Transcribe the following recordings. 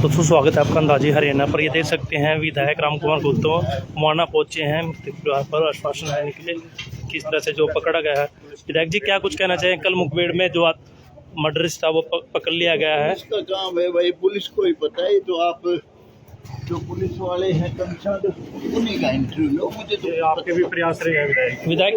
दोस्तों स्वागत है आपका अंदाजी हरियाणा पर। ये देख सकते हैं विधायक राम कुमार गुप्ता मोहाना पहुंचे हैं मृतक परिवार पर आश्वासन देने के लिए। किस तरह से जो पकड़ा गया है, विधायक जी क्या कुछ कहना चाहिए? कल मुखबिर में जो मर्डरिस्ट था वो पकड़ लिया गया है। इसका काम है भाई, पुलिस को ही पता है। तो आप जो पुलिस वाले हैं कमिश्नर उन्हीं का इंटरव्यू लो। मुझे तो आपके भी प्रयास रहे विधायक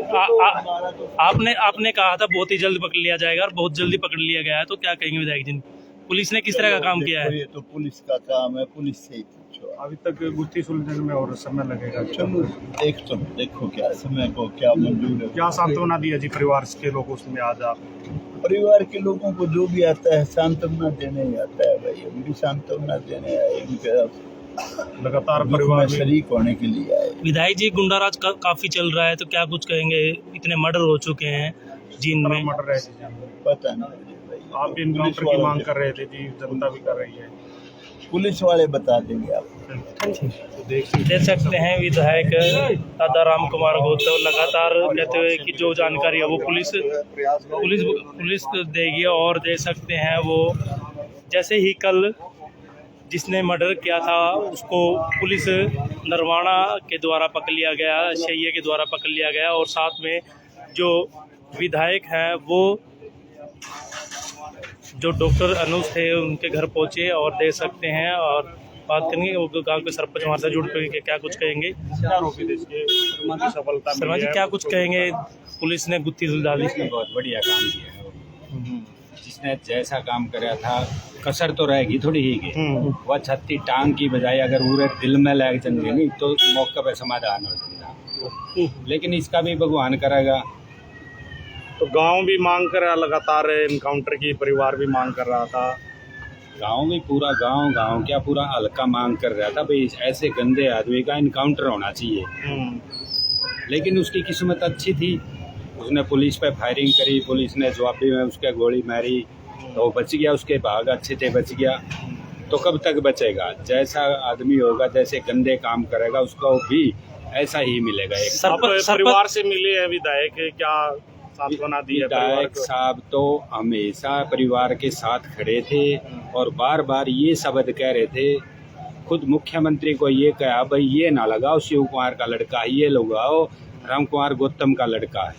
आपने कहा था बहुत ही जल्द पकड़ लिया जाएगा और बहुत जल्दी पकड़ लिया गया है, तो क्या कहेंगे विधायक जी? पुलिस ने किस तरह का काम किया है? ये तो पुलिस का काम है, पुलिस से ही पूछो। अभी तक गुत्थी सुलझने में और समय लगेगा। चलो देखो क्या समय को क्या मंजूर है। क्या सांत्वना दिया जी परिवार के लोग उसमें आज आप? परिवार के लोगों को जो भी आता है सांत्वना देने ही आता है भाई। हम भी सांत्वना देने आए, उनके लगातार परिवार शरीक होने के लिए आए। विधायक जी गुंडाराज काफी चल रहा है, तो क्या कुछ कहेंगे? इतने मर्डर हो चुके हैं जींद में। मर्डर है, पता नहीं भाई। आप भी इनकाउंटर की मांग कर रहे थे जी, जनता भी कर रही है। पुलिस वाले बता देंगे आपको। तो देख सकते हैं विधायक दादा राम कुमार गुप्ता लगातार कहते हुए कि जो जानकारी है वो पुलिस देगी। और देख सकते हैं वो जैसे ही कल जिसने मर्डर किया था उसको पुलिस नरवाना के द्वारा पकड़ लिया गया, शैया के द्वारा पकड़ लिया गया। और साथ में जो विधायक हैं वो जो डॉक्टर अनुज थे उनके घर पहुंचे और देख सकते हैं। और बात करेंगे वो गांव के सरपंच हमारे साथ जुड़ करके क्या कुछ कहेंगे। शर्मा जी क्या कुछ कहेंगे? पुलिस ने गुत्थी सुलझाई, बहुत बढ़िया काम किया है। जिसने जैसा काम कराया था कसर तो रहेगी थोड़ी ही की। वह छत्ती टांग की बजाय अगर पूरे दिल में लग चलेंगे नहीं तो मौके पर समाधान हो सकता, लेकिन इसका भी भगवान करेगा। तो गांव भी मांग कर रहा लगातार इनकाउंटर की, परिवार भी मांग कर रहा था। गांव भी पूरा गांव क्या पूरा हल्का मांग कर रहा था भाई ऐसे गंदे आदमी का इनकाउंटर होना चाहिए। लेकिन उसकी किस्मत अच्छी थी, उसने पुलिस पे फायरिंग करी, पुलिस ने जवाबी में उसके गोली मारी तो वो बच गया। उसके भाग अच्छे थे, बच गया। तो कब तक बचेगा? जैसा आदमी होगा, जैसे गंदे काम करेगा उसको भी ऐसा ही मिलेगा। एक परिवार से मिले हैं विधायक, क्या सांत्वना दी है? विधायक साहब तो हमेशा परिवार के साथ खड़े थे और बार बार ये शब्द कह रहे थे। खुद मुख्यमंत्री को ये कहा भाई ये ना लगाओ शिव कुमार का लड़का, ये लगाओ राम कुमार गौतम का लड़का है।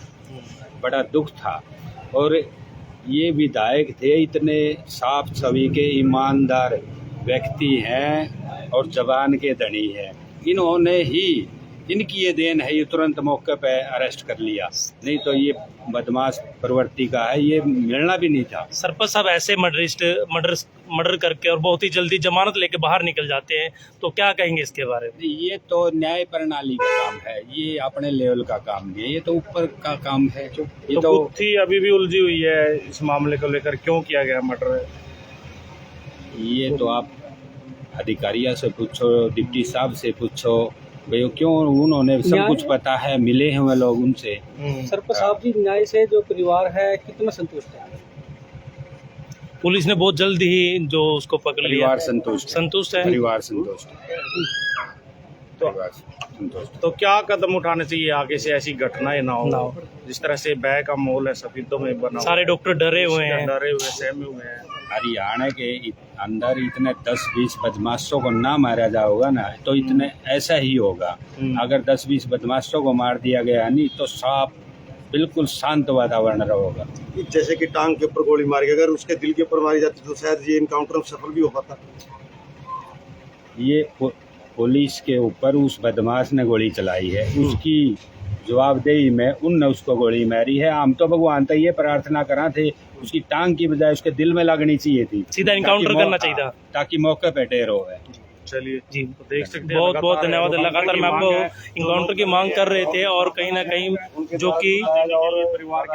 बड़ा दुख था। और ये विधायक थे इतने साफ छवि के ईमानदार व्यक्ति हैं और जवान के धनी हैं। इन्होंने ही, इनकी ये देन है, ये तुरंत मौके पे अरेस्ट कर लिया, नहीं तो ये बदमाश प्रवृत्ति का है, ये मिलना भी नहीं था। सरपंच साहब ऐसे मर्डर करके और बहुत ही जल्दी जमानत लेके बाहर निकल जाते हैं, तो क्या कहेंगे इसके बारे में? ये तो न्याय प्रणाली का काम है, ये अपने लेवल का काम नहीं है, ये तो ऊपर का काम है। ये तो गुत्थी अभी भी उलझी हुई है इस मामले को लेकर, क्यों किया गया मर्डर? ये तो आप अधिकारियों से पूछो, डिप्टी साहब से पूछो भाई क्यों, उन्होंने सब कुछ पता है, मिले हैं वे लोग उनसे। सरपंच साहब जी, न्याय से जो परिवार है कितना संतुष्ट है? पुलिस ने बहुत जल्द ही जो उसको पकड़ लिया। परिवार संतुष्ट है, परिवार संतुष्ट है। तो क्या कदम उठाने चाहिए आगे से ऐसी घटनाएं ना हो? जिस तरह से भय का माहौल है सफीदों में बना, सारे डॉक्टर डरे हुए हैं, सहमे हुए हैं। हरियाणा के अंदर इतने 10-20 बदमाशों को ना मारा जाएगा ना तो इतने ऐसा ही होगा। अगर 10-20 बदमाशों को मार दिया गया नहीं तो साफ बिल्कुल शांत वातावरण रहेगा। जैसे कि टांग के ऊपर गोली मारी, अगर उसके दिल के ऊपर मारी जाती तो शायद ये इनकाउंटर सफल भी हो पाता। ये पुलिस के ऊपर उस बदमाश ने गोली चलाई है, उसकी जवाबदेही में उनने उसको गोली मारी है। हम तो भगवान तक ये प्रार्थना करा थे उसकी टांग की बजाय उसके दिल में लगनी चाहिए थी, सीधा इनकाउंटर करना चाहिए था ताकि मौके पे ढेर हो। चलिए जी, तो देख सकते हैं बहुत धन्यवाद। लगातार मैं आपको इनकाउंटर की मांग कर रहे थे और कहीं ना कहीं जो कि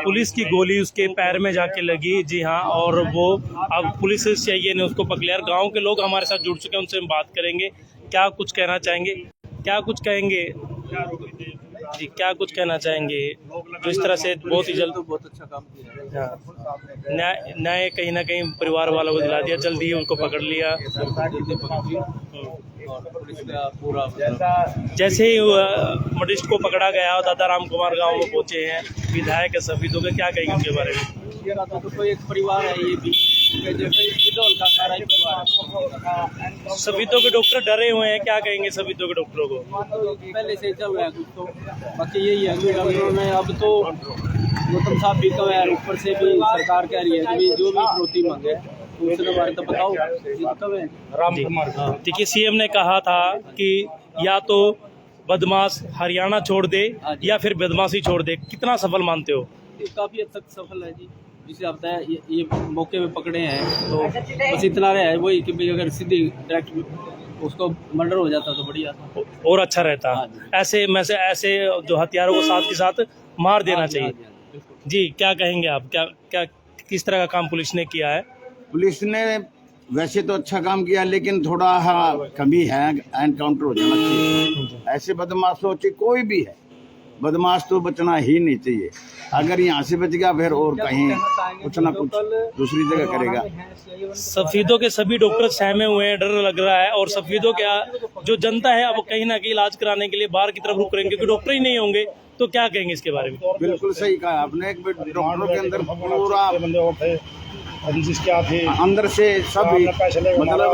पुलिस की गोली उसके पैर में जाके लगी। जी हाँ, और वो अब पुलिस चाहिए ने उसको पकड़ लिया। गाँव के लोग हमारे साथ जुड़ चुके हैं, उनसे हम बात करेंगे। क्या कुछ कहना चाहेंगे? क्या कुछ कहेंगे जी, क्या कुछ कहना चाहेंगे? जो इस तरह से बहुत ही जल्द बहुत अच्छा काम किया है। न्याय कहीं ना कहीं परिवार वालों को दिला दिया, जल्दी ही उनको पकड़ लिया। पूरा जैसे ही मर्डरिस्ट को पकड़ा गया और दादा राम कुमार गांव में पहुंचे हैं विधायक सफीदों के, क्या कहेंगे उनके बारे में? तो एक परिवार है, ये भी सफीदों के डॉक्टर डरे हुए हैं, क्या कहेंगे सफीदों के डॉक्टरों को? पहले से चल रहा है कुछ तो, बाकी यही है कि डॉक्टरों में अब तो गौतम साहब भी कम है, ऊपर से भी सरकार कह रही है कि जो भी प्रोटीन मांगे उसके बारे तो बताओ कम है। देखिए, सीएम ने कहा था कि या तो बदमाश हरियाणा छोड़ दे या फिर बदमाशी छोड़ दे, कितना सफल मानते हो? ये काफ़ी हद तक सफल है जी, जिसे आप ये मौके पे पकड़े हैं तो बस इतना रहा है वही कि भाई अगर सीधी डायरेक्ट उसको मर्डर हो जाता तो बढ़िया था और अच्छा रहता। ऐसे जो हथियारों को साथ के साथ मार देना चाहिए। जी, क्या कहेंगे आप? क्या किस तरह का काम पुलिस ने किया है? पुलिस ने वैसे तो अच्छा काम किया, लेकिन थोड़ा कमी है, एनकाउंटर हो जाना चाहिए। ऐसे बदमाशों से कोई भी है, बदमाश तो बचना ही नहीं चाहिए। अगर यहाँ से बच गया फिर और कहीं कुछ ना कुछ दूसरी जगह करेगा। सफीदों के सभी डॉक्टर सहमे हुए हैं, डर लग रहा है, और सफीदों के जो जनता है अब कहीं ना कहीं इलाज कराने के लिए बाहर की तरफ रुक रहे हैं क्योंकि डॉक्टर ही नहीं होंगे। तो क्या कहेंगे इसके बारे में? बिल्कुल सही कहा आपने। एक डॉक्टरों के अंदर पूरा अंदर से सब मतलब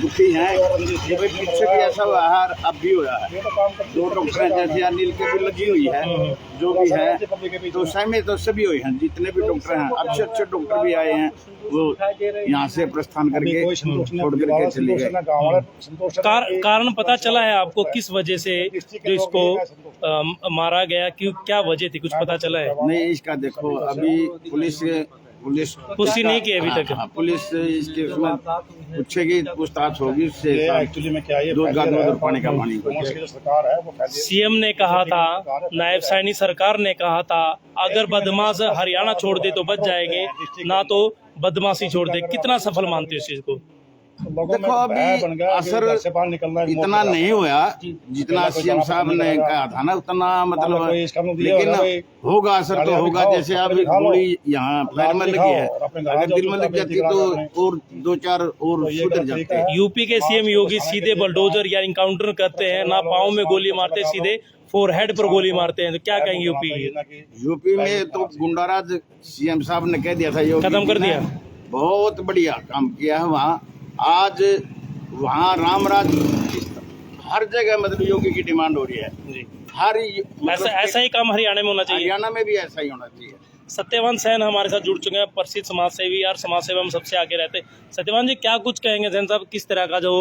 दुखी हैं। ये भाई पीछे भी ऐसा हुआ है, अब भी हुआ है। दो डॉक्टर हैं, जैसे अनिल के भी लगी हुई है, जो भी है तो सहमे तो सभी हुए हैं। जितने भी डॉक्टर हैं, अच्छे अच्छे डॉक्टर भी आए हैं, वो यहाँ से प्रस्थान करके छोड़ करके चले गए। कारण पता चला है आपको किस वजह से जो इसको मारा गया? क्यों, क्या वजह थी, कुछ पता चला है? नहीं, इसका देखो अभी पुलिस पुष्टि नहीं की अभी तक। पुलिस इसके उसमें पूछेगी, पूछताछ होगी उससे। एक्चुअली में क्या है, दूध पानी का पानी। सीएम ने कहा था, नायब सैनी सरकार ने कहा था, अगर बदमाश हरियाणा छोड़ दे तो बच जाएंगे, ना तो बदमाशी छोड़ दे। कितना सफल मानते हो इस चीज को? देखो अभी असर इतना नहीं हुआ जितना सीएम साहब ने कहा था ना, उतना मतलब, लेकिन होगा असर तो होगा। जैसे अभी गोली यहाँ पैर में लगी है, अगर दिल में लग जाती तो और दो चार और सुधर जाते हैं। यूपी के सीएम योगी सीधे बुलडोजर या इनकाउंटर करते हैं, ना पाँव में गोली मारते, सीधे फोरहेड पर गोली मारते हैं। तो क्या कहेंगे यूपी में तो गुंडाराज सीएम साहब ने कह दिया था, खत्म कर दिया। बहुत बढ़िया काम किया है वहाँ। आज वहाँ रामराज हर जगह मतलब योगी की डिमांड हो रही है जी। हर ऐसा ही काम हरियाणा में होना चाहिए, हरियाणा में भी ऐसा ही होना चाहिए। सत्यवान सैन हमारे साथ जुड़ चुके हैं, प्रसिद्ध समाजसेवी और समाजसेवा में सबसे आगे रहते हैं। सत्यवान जी, क्या कुछ कहेंगे? सैन साहब, किस तरह का जो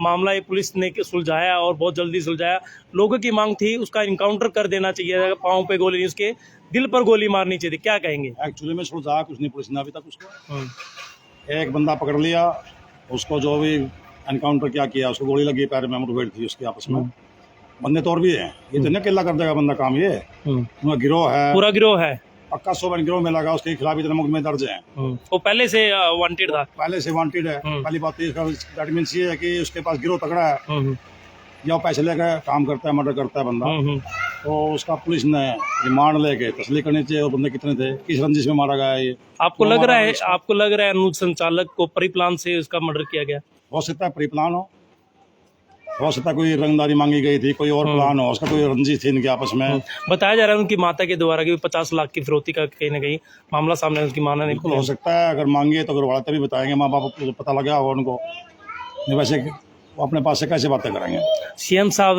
मामला पुलिस ने सुलझाया और बहुत जल्दी सुलझाया, लोगों की मांग थी उसका इनकाउंटर कर देना चाहिए, पाँव पे गोली नहीं, उसके दिल पर गोली मारनी चाहिए, क्या कहेंगे? एक्चुअली में सुलझाया कुछ नहीं पुलिस ने अभी तक। उसको एक बंदा पकड़ लिया, उसको जो भी एनकाउंटर क्या किया, उसको गोली लगी पैर में, मुठभेड़ थी उसके आपस में। बंदे तो और भी हैं, ये तो नहीं अकेला कर देगा बंदा काम, ये पूरा गिरोह है, पूरा गिरोह है। पक्का 100 गिरोह में लगा, उसके खिलाफ इतने मुकदमे दर्ज हैं। वो पहले से वांटेड था, पहले से वांटेड है। पहली बात दैट मींस ये है कि उसके पास गिरोह तगड़ा है, या पैसे लेकर काम करता है, मर्डर करता है बंदा। तो उसका पुलिस ने रिमांड लेके तसली करनी चाहिए, और बंदे कितने थे, किस रंजिश में मारा गया है ये। आपको लग रहा है अनुज संचालक को परिप्लान से उसका मर्डर किया गया? हो सकता है परिप्लान हो सकता है कोई रंगदारी मांगी गई थी, कोई और प्लान हो, उसका कोई रंजिश थी इनके आपस में। बताया जा रहा है उनकी माता के द्वारा कि 50 लाख की फिरौती का कहीं ना कहीं मामला सामने है, उसकी मां ने नहीं। हो सकता है, अगर मांगे तो घर वाले भी बताएंगे, माँ बाप को पता लगा होगा उनको, वैसे वो अपने पास से कैसे बातें करेंगे। सीएम साहब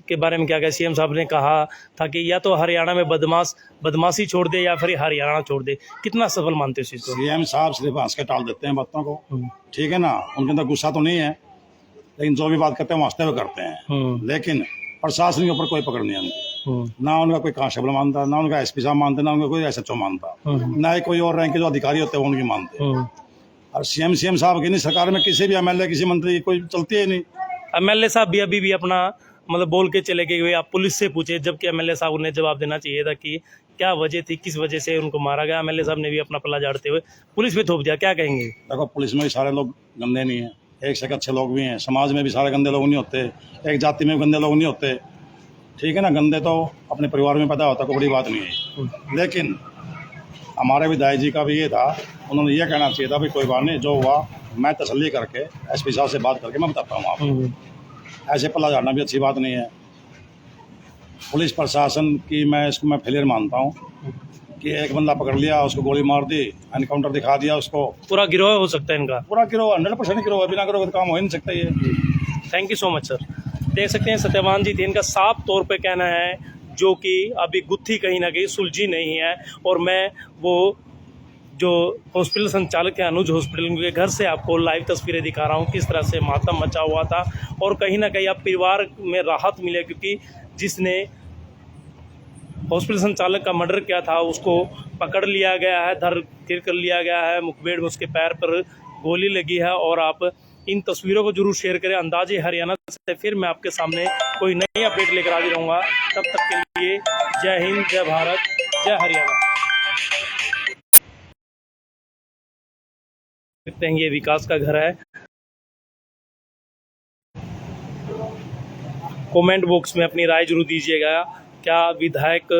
के बारे में क्या कहा? सीएम साहब ने कहा था कि या तो हरियाणा में बदमाशी छोड़ दे या फिर हरियाणा छोड़ दे। कितना सफल मानते हो इस चीज को? सीएम साहब सिर्फ हंस के टाल देते हैं बातों को, ठीक है ना, उनके अंदर गुस्सा तो नहीं है, लेकिन जो भी बात करते हैं हंसते हुए करते हैं। लेकिन प्रशासन के ऊपर कोई पकड़ नहीं आती, ना उनका कोई कांस्टेबल मानता, ना उनका एसपी साहब मानते, ना उनका कोई SHO मानता, ना ही कोई और रैंक के जो अधिकारी होते हैं उनकी मानते। और सीएम साहब की नहीं, सरकार में किसी भी MLA किसी मंत्री की कोई चलती है नहीं। MLA साहब भी अभी भी अपना मतलब बोल के चले गए, आप पुलिस से पूछे, जबकि MLA साहब उन्हें जवाब देना चाहिए था कि क्या वजह थी, किस वजह से उनको मारा गया। MLA साहब ने भी अपना पल्ला झाड़ते हुए पुलिस पे थोप दिया, क्या कहेंगे? देखो, पुलिस में भी सारे लोग गंदे नहीं हैं, एक से अच्छे लोग भी हैं, समाज में भी सारे गंदे लोग नहीं होते, एक जाति में भी गंदे लोग नहीं होते, ठीक है ना। गंदे तो अपने परिवार में पैदा होता, कोई बड़ी बात नहीं है। लेकिन हमारे विधायक जी का भी ये था, उन्होंने ये कहना चाहिए था भाई कोई बात नहीं, जो हुआ मैं तसल्ली करके SP साहब से बात करके मैं बताता हूँ आपको। ऐसे पल्ला झाड़ना भी अच्छी बात नहीं है। पुलिस प्रशासन की मैं फेलियर मानता हूँ। कि एक बंदा पकड़ लिया, उसको गोली मार दी, एनकाउंटर दिखा दिया उसको। पूरा गिरोह हो सकता है इनका? पूरा गिरोह 100% गिरोह है, बिना गिरोह का काम हो ही नहीं सकता ये। Thank you so much sir. देख सकते हैं सत्यवान जी थे, इनका साफ तौर पे कहना है जो कि अभी गुत्थी कहीं ना कहीं सुलझी नहीं है। और मैं वो जो हॉस्पिटल संचालक है अनुज हॉस्पिटल के घर से आपको लाइव तस्वीरें दिखा रहा हूँ, किस तरह से मातम मचा हुआ था। और कहीं ना कहीं अब परिवार में राहत मिले, क्योंकि जिसने हॉस्पिटल संचालक का मर्डर किया था उसको पकड़ लिया गया है, धर गिर कर लिया गया है, मुखबिर में उसके पैर पर गोली लगी है। और आप इन तस्वीरों को जरूर शेयर करें। अंदाजे हरियाणा से फिर मैं आपके सामने कोई नई अपडेट लेकर हाजिर रहूँगा। तब तक के लिए जय हिंद, जय भारत, जय हरियाणा। देखते हैं ये विकास का घर है। कमेंट बॉक्स में अपनी राय जरूर दीजिएगा। क्या विधायक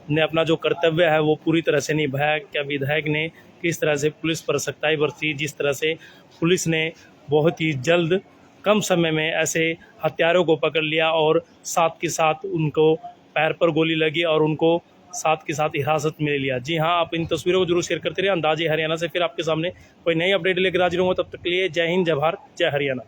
ने अपना जो कर्तव्य है वो पूरी तरह से निभाया? क्या विधायक ने किस तरह से पुलिस पर सख्ताई बरती? जिस तरह से पुलिस ने बहुत ही जल्द कम समय में ऐसे हत्यारों को पकड़ लिया और साथ के साथ उनको पैर पर गोली लगी और उनको साथ के साथ हिरासत में ले लिया। जी हाँ, आप इन तस्वीरों को जरूर शेयर करते रहिए। अंदाजे हरियाणा से फिर आपके सामने कोई नई अपडेट लेकर हाजिर होंगे। तब तक के लिए जय हिंद, जय भारत, जय हरियाणा।